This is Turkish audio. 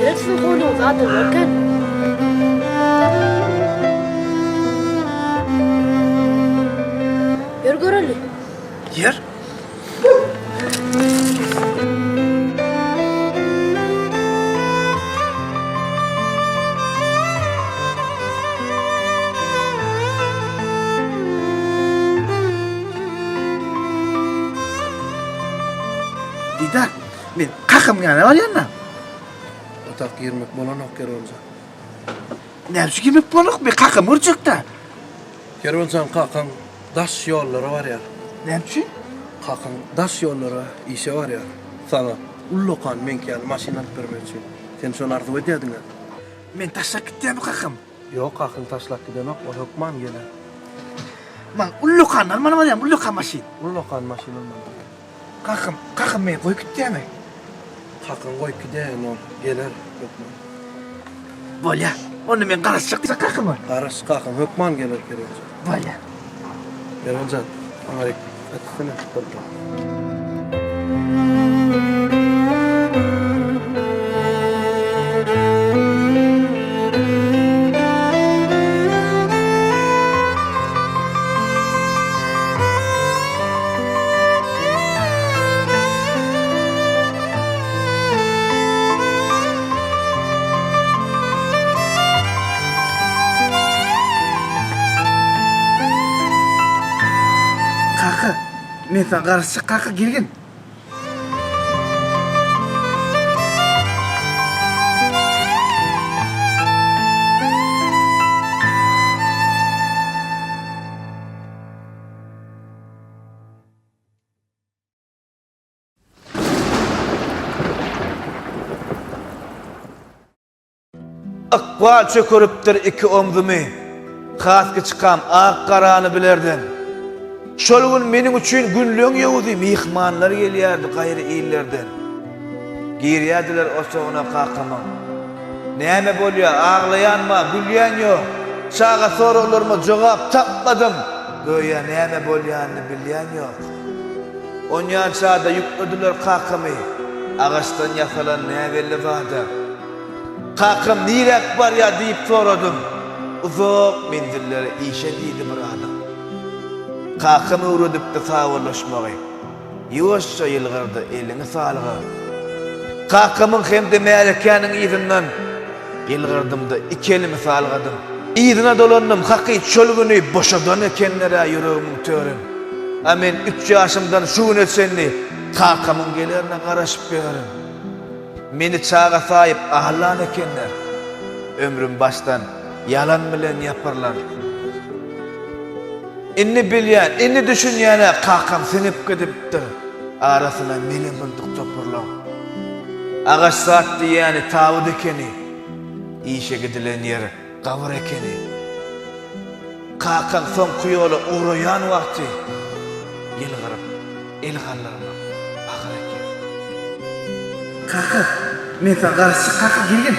Telefon koyduğun zaten varken. Yer görelim. Yer? Didar, men kakam yana var yanına. Atak girmek bolan ok Kervancan. Näçe girmek bolak, men kakam urjukda. Kervancan kakan daş yolları var ya. Näçe? Kakan daş yolları işe var ya. Sana ullokan men kel maşina alıp bermekçi. Sen şonu arzu ededin ha. Men taşlap gitdim kakam. Yok kakan taşlak gidemek o hukman geler. Man ullukan alman var ya, ullukan maşin. Ullokan maşina mı? Kakam men koyup gitdim. Kakan koy gideyin ol geler hukman. Bolya, onu men garaşık kakam. Karas kakan hukman geler Kervancan. Bolya. Kervancan, amarik etsin etsin. Kaka, men sana garaşık kaka girgin. Akbal çökürüpdir iki omzumy. Kaskı çıkam ak karany bilerdim. Şol gün mening üçin günlüň ýewdi, mihmanlar gelýärdi gaýry illerden. Girýärdiler osoğuna kakama. Näme bolýar, aglaýanma, gülýän ýok. Çaga soralarıma jogap tapmadım. Goýa näme bolýanyny bilýän ýok. Onýan çağda ýüklediler kakamy. Ağaçtan yasalan näwelli wada. Kakam nirek var ya deyip soradım. Uzak menzillere işe deydi buradım. Kakam uğradıp da sağollaşmağı. Yavaşça yılgırdı elini sağlığı. Kakamın hem de melekanın izinden yılgırdım da iki elimi sağlıgadım. İzine dolandım hakkı çölgünü boşadan ekenlere yüreğimin törüm. Amen 3 yaşımdan şu gün etsenli kakamın gelerine karışıp görüm. Meni çağa sahip ahlan ekenler. Ömrüm baştan yalan bilen yaparlar. Inni bilýän, inni düşünýäne kakam sinip gidipdir. Arasına meni bulduk topurlar. Ağaç saat diýäni tawud ekeni. İşe gidilen yer gawur ekeni. Kakam son kuýoly uğrayan wagty. Yılgırıp elhanlaryna bakar eken. Kaka, men sana garaşyk kaka girgin.